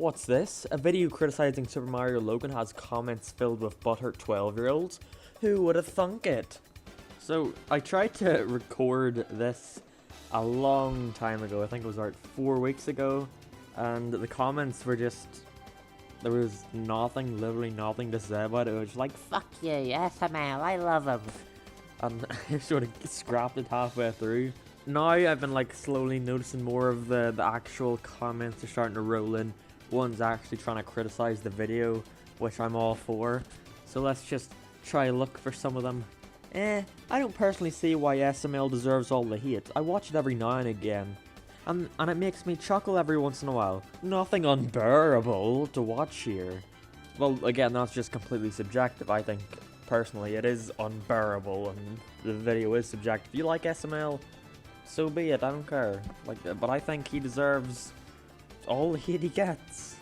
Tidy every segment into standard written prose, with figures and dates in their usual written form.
What's this? A video criticizing SuperMarioLogan has comments filled with butthurt 12-year-olds? Who would have thunk it? So, I tried to record this a long time ago. I think it was like 4 weeks ago. And the comments were just... there was nothing, literally nothing to say about it. It was just like, fuck you, SML, I love him. And I sort of scrapped it halfway through. Now I've been like slowly noticing more of the actual comments are starting to roll in. One's actually trying to criticize the video, which I'm all for. So let's just try to look for some of them. I don't personally see why SML deserves all the hate. I watch it every now and again. And it makes me chuckle every once in a while. Nothing unbearable to watch here. Well, again, that's just completely subjective. I think, personally, it is unbearable, and the video is subjective. If you like SML, so be it, I don't care. But I think he deserves all the hate he gets.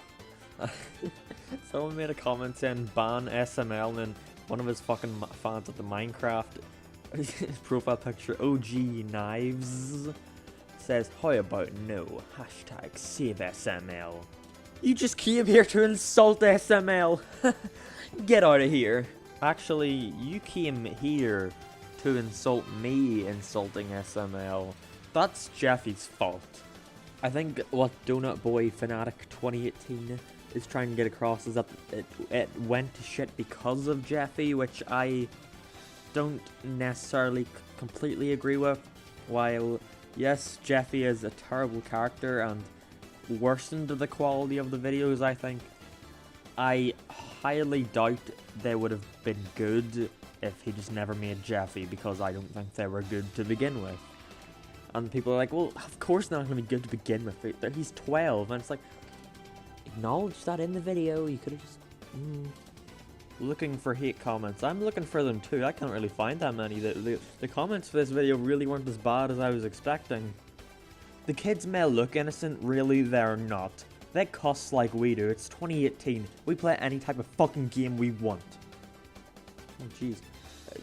Someone made a comment saying, ban SML, and then one of his fucking fans of the Minecraft, his profile picture, OG Knives, says, how about no? Hashtag save SML. You just came here to insult SML. Get out of here. Actually, you came here to insult me insulting SML. That's Jeffy's fault. I think what Donut Boy Fanatic 2018 is trying to get across is that it went to shit because of Jeffy, which I don't necessarily completely agree with. While yes, Jeffy is a terrible character and worsened the quality of the videos, I think, I highly doubt they would have been good if he just never made Jeffy, because I don't think they were good to begin with. And people are like, well, of course they're not going to be good to begin with. He's 12, and it's like, acknowledge that in the video. You could have just... Looking for hate comments. I'm looking for them too. I can't really find that many. The comments for this video really weren't as bad as I was expecting. The kids may look innocent, really they're not. They cuss like we do. It's 2018. We play any type of fucking game we want. Oh jeez.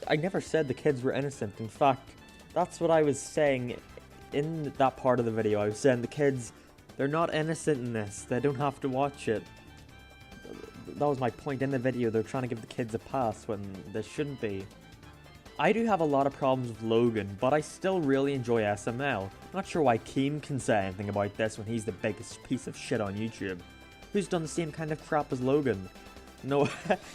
I never said the kids were innocent. In fact, that's what I was saying in that part of the video. I was saying the kids, they're not innocent in this. They don't have to watch it. That was my point in the video. They're trying to give the kids a pass when they shouldn't be. I do have a lot of problems with Logan, but I still really enjoy SML. Not sure why Keem can say anything about this when he's the biggest piece of shit on YouTube. Who's done the same kind of crap as Logan? No,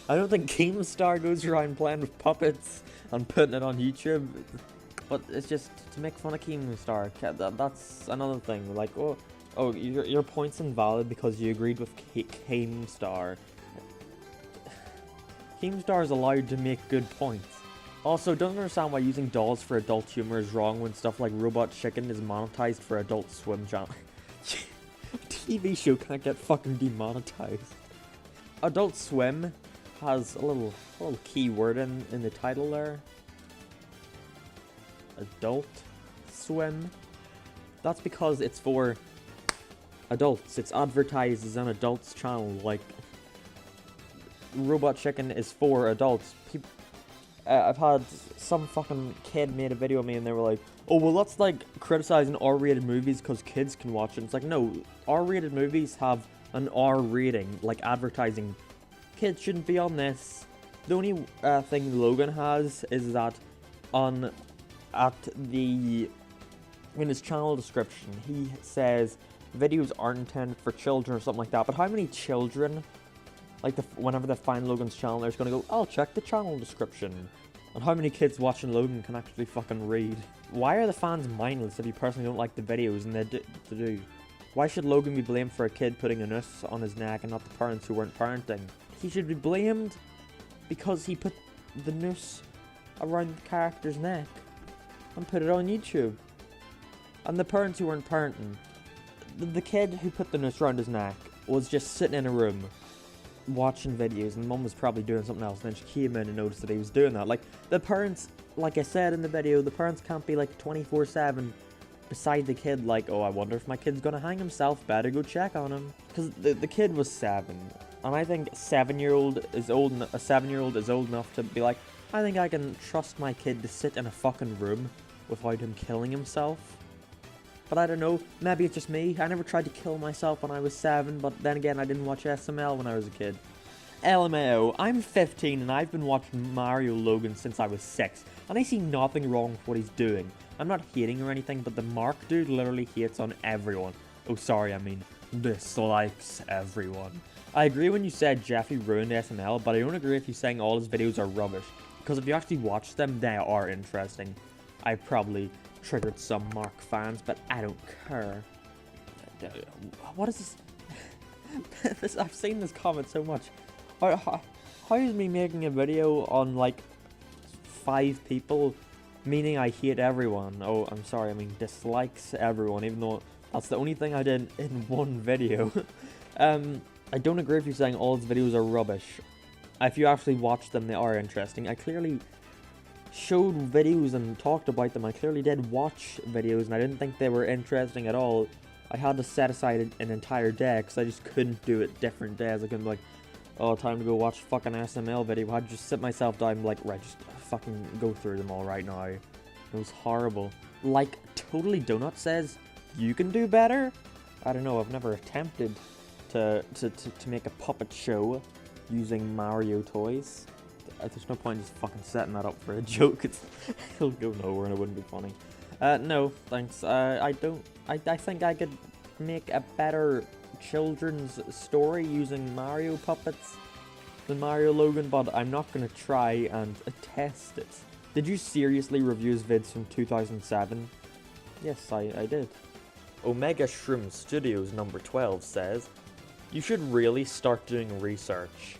I don't think Keemstar goes around playing with puppets and putting it on YouTube. But it's just to make fun of Keemstar. That's another thing. Like, oh, your point's invalid because you agreed with Keemstar. Keemstar is allowed to make good points. Also, don't understand why using dolls for adult humor is wrong when stuff like Robot Chicken is monetized for Adult Swim channel. TV show can't get fucking demonetized. Adult Swim has a little keyword in the title there. Adult Swim. That's because it's for adults. It's advertised as an adults channel. Like, Robot Chicken is for adults. I've had some fucking kid made a video of me and they were like, oh, well, that's like criticizing R-rated movies because kids can watch it. It's like, no, R-rated movies have an R rating, like advertising. Kids shouldn't be on this. The only thing Logan has is that in his channel description, he says videos aren't intended for children or something like that. But how many children, like whenever they find Logan's channel, they're just gonna go, I'll check the channel description. And how many kids watching Logan can actually fucking read? Why are the fans mindless if you personally don't like the videos and they do? Why should Logan be blamed for a kid putting a noose on his neck and not the parents who weren't parenting? He should be blamed because he put the noose around the character's neck and put it on YouTube. And the parents who weren't parenting, the kid who put the noose around his neck was just sitting in a room watching videos, and mum was probably doing something else, and then she came in and noticed that he was doing that. Like, the parents, like I said in the video, the parents can't be like 24/7 beside the kid like, oh, I wonder if my kid's gonna hang himself, better go check on him. Because the kid was 7, and I think a 7-year-old is old enough to be like, I think I can trust my kid to sit in a fucking room without him killing himself. But I don't know, maybe it's just me. I never tried to kill myself when I was 7, but then again, I didn't watch SML when I was a kid. LMAO, I'm 15 and I've been watching Mario Logan since I was 6, and I see nothing wrong with what he's doing. I'm not hating or anything, but the Mark dude literally hates on everyone. Oh, sorry, I mean, dislikes everyone. I agree when you said Jeffy ruined SML, but I don't agree if you saying all his videos are rubbish, because if you actually watch them, they are interesting. I probably triggered some Mark fans, but I don't care. What is this? I've seen this comment so much. How is me making a video on like 5 people meaning I hate everyone? Oh, I'm sorry, I mean dislikes everyone, even though that's the only thing I did in one video. I don't agree if you're saying all his videos are rubbish. If you actually watch them, they are interesting. I clearly showed videos and talked about them. I clearly did watch videos and I didn't think they were interesting at all. I had to set aside an entire day because I just couldn't do it different days. I couldn't be like, oh, time to go watch fucking SML video. I'd just sit myself down and be like, right, just fucking go through them all right now. It was horrible. Like, Totally Donut says, you can do better? I don't know, I've never attempted to make a puppet show using Mario toys. There's no point in just fucking setting that up for a joke. It'll go nowhere and it wouldn't be funny. No, thanks. I think I could make a better children's story using Mario puppets than Mario Logan, but I'm not gonna try and test it. Did you seriously review his vids from 2007? Yes, I did. Omega Shroom Studios number 12 says, you should really start doing research.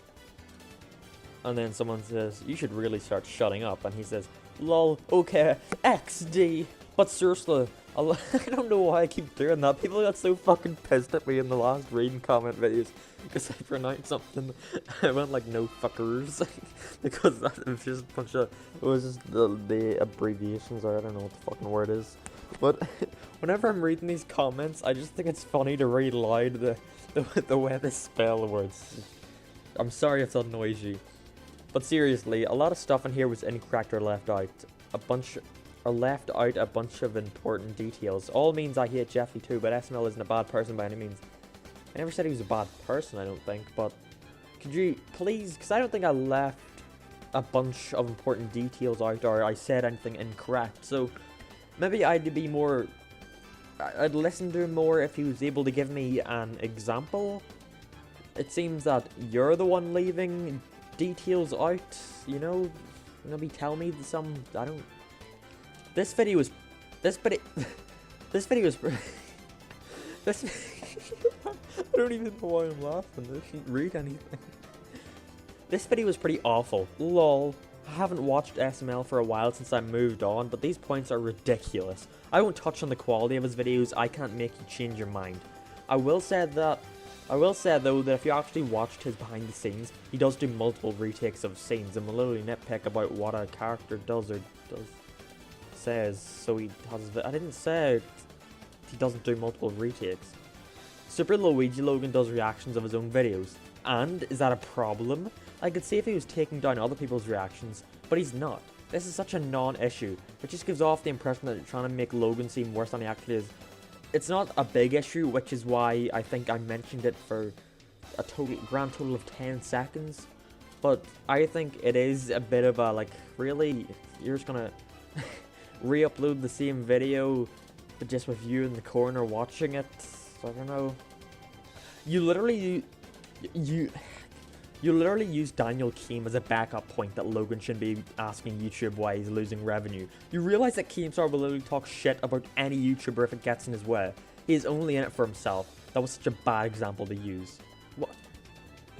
And then someone says, you should really start shutting up. And he says, lol, okay, XD. But seriously, I don't know why I keep doing that. People got so fucking pissed at me in the last reading comment videos because I pronounced something. I went like, no fuckers. Because it was just a bunch of, it was just the abbreviations, or I don't know what the fucking word is. But whenever I'm reading these comments, I just think it's funny to read loud the way they spell the words. I'm sorry if that annoys you. But seriously, a lot of stuff in here was incorrect or left out. A bunch of important details. All means I hate Jeffy too, but SML isn't a bad person by any means. I never said he was a bad person, I don't think, but could you please, because I don't think I left a bunch of important details out or I said anything incorrect, so maybe I'd listen to him more if he was able to give me an example. It seems that you're the one leaving details out, you know? Maybe tell me some, I don't... This video was... I don't even know why I'm laughing, I didn't read anything. This video was pretty awful. LOL. I haven't watched SML for a while since I moved on, but these points are ridiculous. I won't touch on the quality of his videos, I can't make you change your mind. I will say though that if you actually watched his behind the scenes, he does do multiple retakes of scenes and will literally nitpick about what a character does or says, so he has... I didn't say he doesn't do multiple retakes. Super Luigi Logan does reactions of his own videos. And, is that a problem? I could see if he was taking down other people's reactions, but he's not. This is such a non-issue. It just gives off the impression that you're trying to make Logan seem worse than he actually is. It's not a big issue, which is why I think I mentioned it for a grand total of 10 seconds. But I think it is a bit of a, like, really, you're just gonna re-upload the same video, but just with you in the corner watching it. I don't know. You literally use Daniel Keem as a backup point that Logan shouldn't be asking YouTube why he's losing revenue. You realize that Keemstar will literally talk shit about any YouTuber if it gets in his way. He is only in it for himself. That was such a bad example to use. What?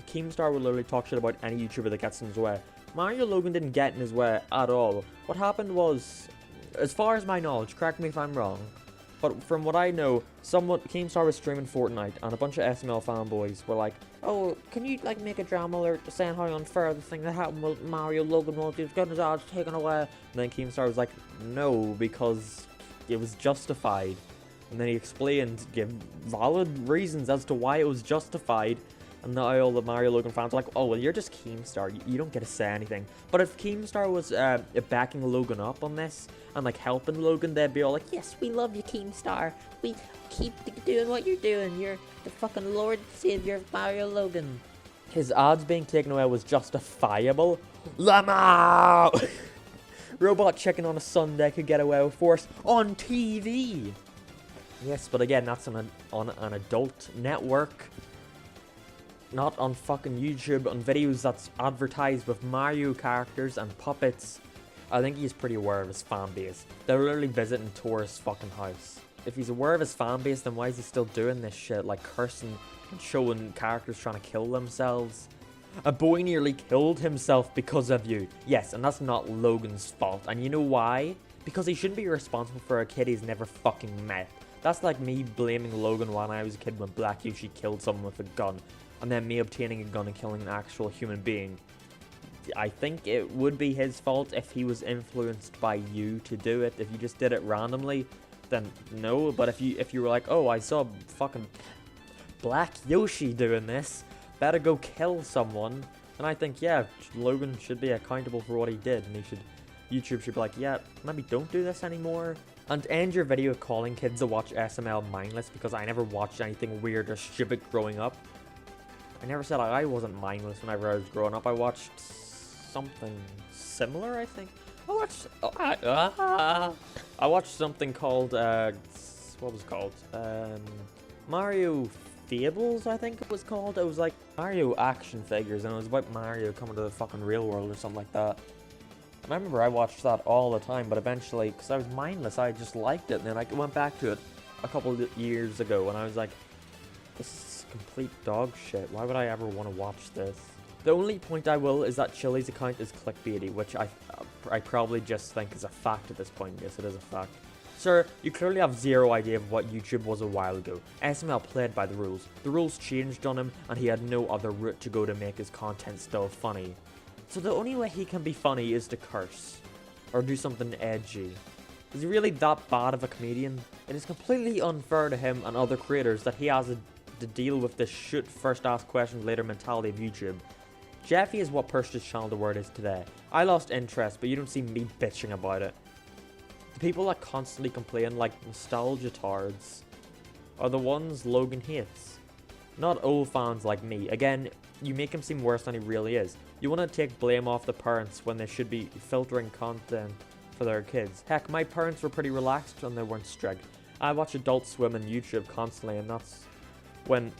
Keemstar will literally talk shit about any YouTuber that gets in his way. Mario Logan didn't get in his way at all. What happened was, as far as my knowledge, correct me if I'm wrong, but from what I know, Keemstar was streaming Fortnite, and a bunch of SML fanboys were like, oh, can you, like, make a drama alert saying how unfair the thing that happened with Mario Logan was, he was getting his ads taken away. And then Keemstar was like, no, because it was justified. And then he explained, gave valid reasons as to why it was justified, And now all the Mario Logan fans are like, oh, well, you're just Keemstar. You don't get to say anything. But if Keemstar was backing Logan up on this and like helping Logan, they'd be all like, yes, we love you, Keemstar. We keep doing what you're doing. You're the fucking Lord Savior of Mario Logan. His odds being taken away was justifiable. Llama! Robot Chicken on a Sunday could get away with force on TV. Yes, but again, that's on an adult network. Not on fucking YouTube, on videos that's advertised with Mario characters and puppets. I think he's pretty aware of his fan base. They're literally visiting tourist fucking house. If he's aware of his fan base, then why is he still doing this shit? Like cursing and showing characters trying to kill themselves. A boy nearly killed himself because of you. Yes, and that's not Logan's fault. And you know why? Because he shouldn't be responsible for a kid he's never fucking met. That's like me blaming Logan when I was a kid when Black Yoshi killed someone with a gun. And then me obtaining a gun and killing an actual human being. I think it would be his fault if he was influenced by you to do it. If you just did it randomly, then no. But if you were like, oh, I saw fucking Black Yoshi doing this, better go kill someone. And I think, yeah, Logan should be accountable for what he did. And YouTube should be like, yeah, maybe don't do this anymore. And end your video calling kids to watch SML mindless, because I never watched anything weird or stupid growing up. I never said I wasn't mindless whenever I was growing up. I watched something similar, I think. I watched something called, what was it called? Mario Fables, I think it was called. It was like Mario action figures, and it was about Mario coming to the fucking real world or something like that. And I remember I watched that all the time, but eventually, because I was mindless, I just liked it. And then I went back to it a couple of years ago, and I was like, this is complete dog shit. Why would I ever want to watch this? The only point I will is that Chili's account is clickbaity, which I probably just think is a fact at this point. Yes, it is a fact. Sir, you clearly have zero idea of what YouTube was a while ago. SML played by the rules. The rules changed on him, and he had no other route to go to make his content still funny. So the only way he can be funny is to curse. Or do something edgy. Is he really that bad of a comedian? It is completely unfair to him and other creators that he has to deal with this shoot first ask questions later mentality of YouTube. Jeffy is what pushed his channel to where it is today. I lost interest, but you don't see me bitching about it. The people that constantly complain like nostalgia tards are the ones Logan hates. Not old fans like me. Again, you make him seem worse than he really is. You want to take blame off the parents when they should be filtering content for their kids. Heck, my parents were pretty relaxed and they weren't strict. I watch Adult Swim on YouTube constantly, and that's when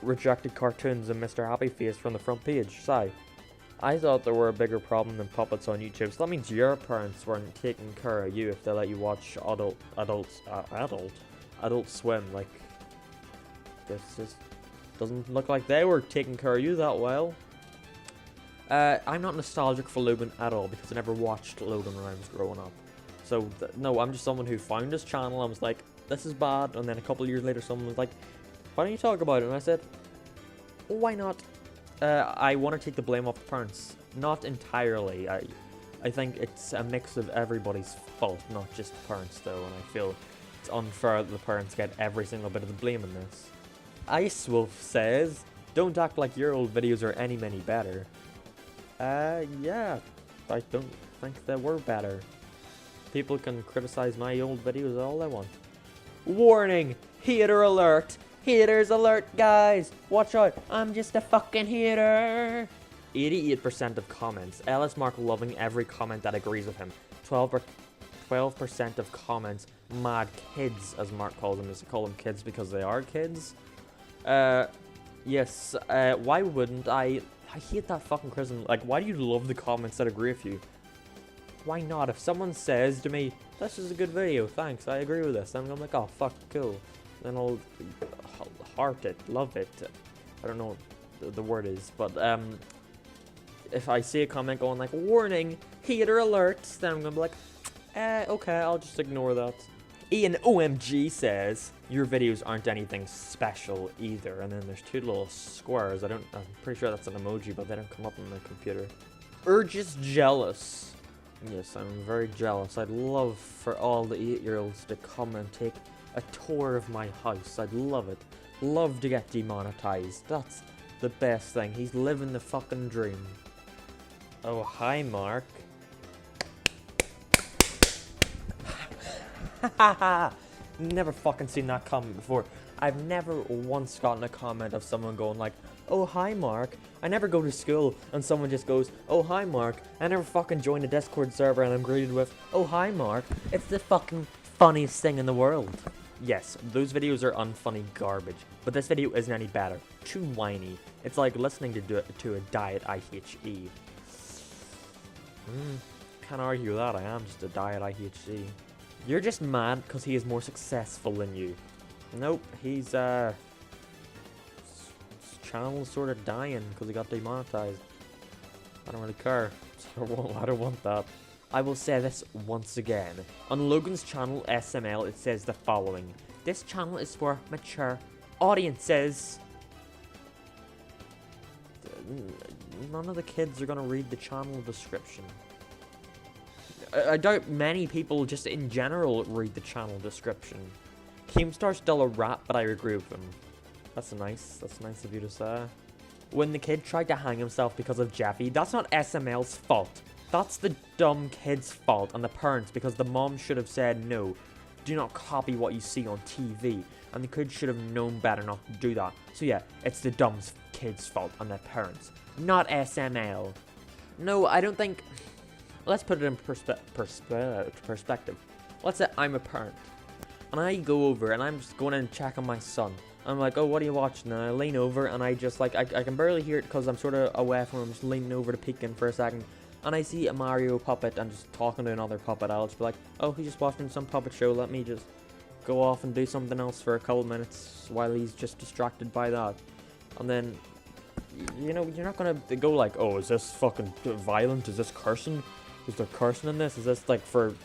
rejected cartoons and Mr. Happy Face from the front page. Sigh. I thought there were a bigger problem than puppets on YouTube, so that means your parents weren't taking care of you if they let you watch Adult Swim. Like, this just doesn't look like they were taking care of you that well. I'm not nostalgic for Logan at all, because I never watched Logan when I was growing up. So, no, I'm just someone who found his channel and was like, this is bad, and then a couple of years later someone was like, why don't you talk about it? And I said, why not? I want to take the blame off the parents. Not entirely. I think it's a mix of everybody's fault, not just the parents though, and I feel it's unfair that the parents get every single bit of the blame in this. Ice Wolf says, don't act like your old videos are any better. Yeah, I don't think they were better. People can criticize my old videos all they want. Warning! Hater alert! Haters alert, guys! Watch out, I'm just a fucking hater! 88% of comments. Ellis Mark loving every comment that agrees with him. 12% of comments. Mad kids, as Mark calls them. Is to call them kids because they are kids? Yes, why wouldn't I hate that fucking criticism. Like, why do you love the comments that agree with you? Why not? If someone says to me, this is a good video, thanks, I agree with this, then I'm like, oh, fuck, cool. Then I'll heart it, love it. I don't know what the word is, but if I see a comment going like, warning, hater alert, then I'm gonna be like, okay, I'll just ignore that. Ian OMG says, your videos aren't anything special either. And then there's two little squares. I'm pretty sure that's an emoji, but they don't come up on my computer. Urges jealous. Yes, I'm very jealous. I'd love for all the 8-year-olds to come and take a tour of my house. I'd love it. Love to get demonetized. the best thing. He's living the fucking dream. Oh, hi, Mark. Never fucking seen that comment before. I've never once gotten a comment of someone going like, oh, hi, Mark. I never go to school and someone just goes, oh, hi, Mark. I never fucking join a Discord server and I'm greeted with, oh, hi, Mark. It's the fucking funniest thing in the world. Yes, those videos are unfunny garbage, but this video isn't any better. Too whiny. It's like listening to a diet IHE. Can't argue with that. I am just a diet IHE. You're just mad because he is more successful than you. Nope, his channel's sort of dying because he got demonetized. I don't really care. I don't want that. I will say this once again. On Logan's channel SML, it says the following. This channel is for mature audiences. None of the kids are going to read the channel description. I doubt many people just in general read the channel description. Keemstar's still a rat, but I agree with him. That's nice of you to say. When the kid tried to hang himself because of Jeffy, that's not SML's fault. That's the dumb kid's fault and the parents, because the mom should have said no. Do not copy what you see on TV. And the kid should have known better not to do that. So yeah, it's the dumb kid's fault and their parents, not SML. No, I don't think... Let's put it in perspective. Let's say I'm a parent. And I go over and I'm just going in and checking my son. I'm like, oh, what are you watching? And I lean over and I just like, I can barely hear it because I'm sort of away from him, just leaning over to peek in for a second. And I see a Mario puppet and just talking to another puppet. I'll just be like, oh, he's just watching some puppet show. Let me just go off and do something else for a couple minutes while he's just distracted by that. And then, you know, you're not going to go like, oh, is this fucking violent? Is this cursing? Is there cursing in this? Is this like for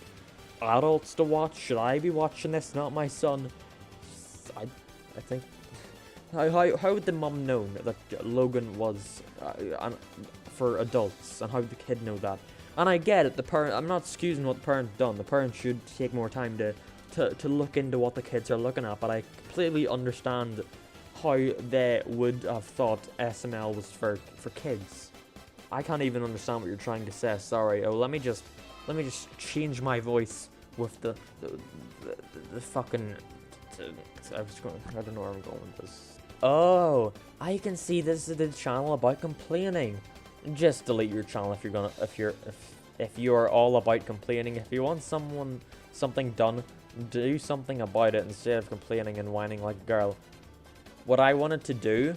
adults to watch? Should I be watching this? Not my son. I think. How would the mum know that Logan was for adults, and how would the kid know that? And I get it. The parent. I'm not excusing what the parents done. The parents should take more time to look into what the kids are looking at. But I completely understand how they would have thought SML was for kids. I can't even understand what you're trying to say. Sorry. Oh, let me just change my voice with the fucking. I don't know where I'm going with this. Oh, I can see this is the channel about complaining. Just delete your channel if you're all about complaining. If you want something done, do something about it instead of complaining and whining like a girl. What I wanted to do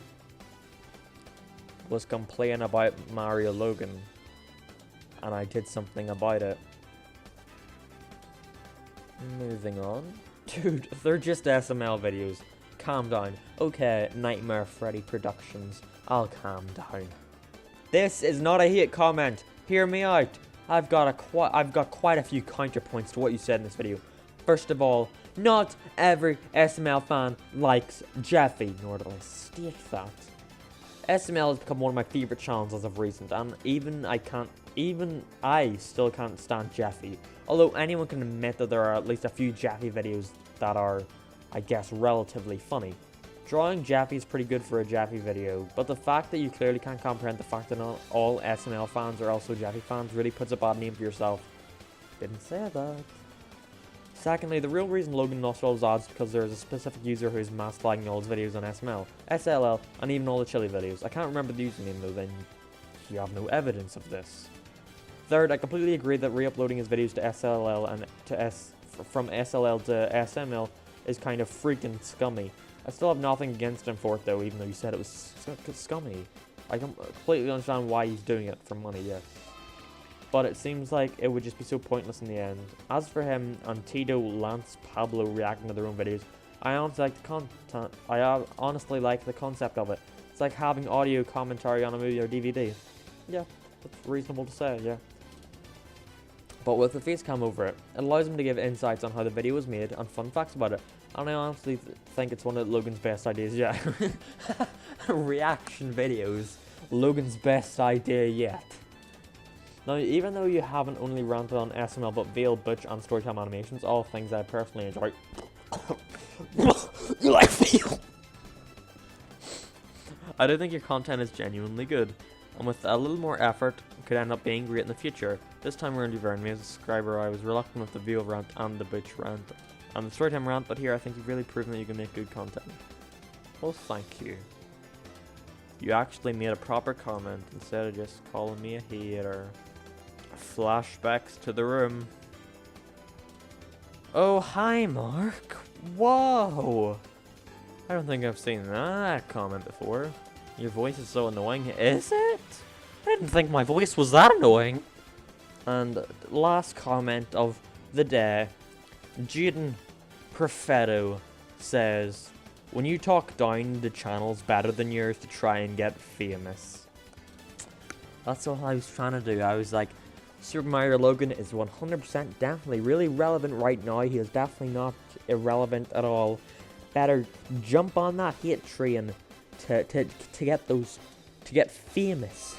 was complain about MarioLogan, and I did something about it. Moving on. Dude, they're just SML videos. Calm down. Okay, Nightmare Freddy Productions. I'll calm down. This is not a hate comment. Hear me out. I've got quite a few counterpoints to what you said in this video. First of all, not every SML fan likes Jeffy, nor do I state that. SML has become one of my favorite channels as of recent, and even I still can't stand Jeffy. Although anyone can admit that there are at least a few Jeffy videos that are, I guess, relatively funny. Drawing Jeffy is pretty good for a Jeffy video, but the fact that you clearly can't comprehend the fact that not all SML fans are also Jeffy fans really puts a bad name for yourself. Didn't say that. Secondly, the real reason Logan lost all his odds is because there is a specific user who is mass flagging all his videos on SML, SLL, and even all the Chili videos. I can't remember the username though, then you have no evidence of this. Third, I completely agree that re-uploading his videos to SLL and from SLL to SML is kind of freaking scummy. I still have nothing against him for it though, even though you said it was scummy. I completely understand why he's doing it for money, yes. But it seems like it would just be so pointless in the end. As for him and Tito, Lance, Pablo reacting to their own videos, I honestly like the content. I honestly like the concept of it. It's like having audio commentary on a movie or DVD. Yeah, that's reasonable to say, yeah. But with the face cam over it, it allows him to give insights on how the video was made and fun facts about it. And I honestly think it's one of Logan's best ideas yet. Reaction videos. Logan's best idea yet. Now, even though you haven't only ranted on SML but Veil, Butch, and Storytime Animations, all things I personally enjoy. You like Veil? I do think your content is genuinely good, and with a little more effort, it could end up being great in the future. This time around, you've earned me as a subscriber. I was reluctant with the VO rant and the bitch rant, and the storytime rant, but here I think you've really proven that you can make good content. Well, thank you. You actually made a proper comment instead of just calling me a hater. Flashbacks to the room. Oh, hi, Mark. Whoa. I don't think I've seen that comment before. Your voice is so annoying. Is it? I didn't think my voice was that annoying. And last comment of the day. Jaden Perfetto says, when you talk down the channels better than yours to try and get famous. That's all I was trying to do. I was like, Super Mario Logan is 100% definitely really relevant right now. He is definitely not irrelevant at all. Better jump on that hate train to get famous.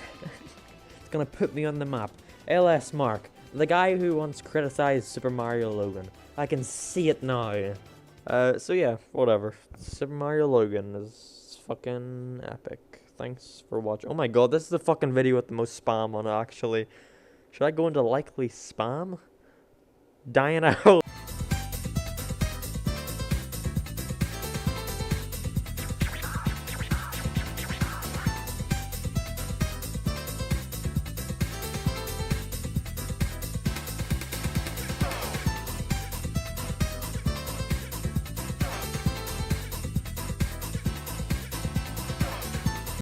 It's gonna put me on the map. LS Mark, the guy who once criticized Super Mario Logan. I can see it now. So yeah, whatever. Super Mario Logan is fucking epic. Thanks for watching. Oh my god, this is the fucking video with the most spam on it, actually. Should I go into likely spam? Dying out.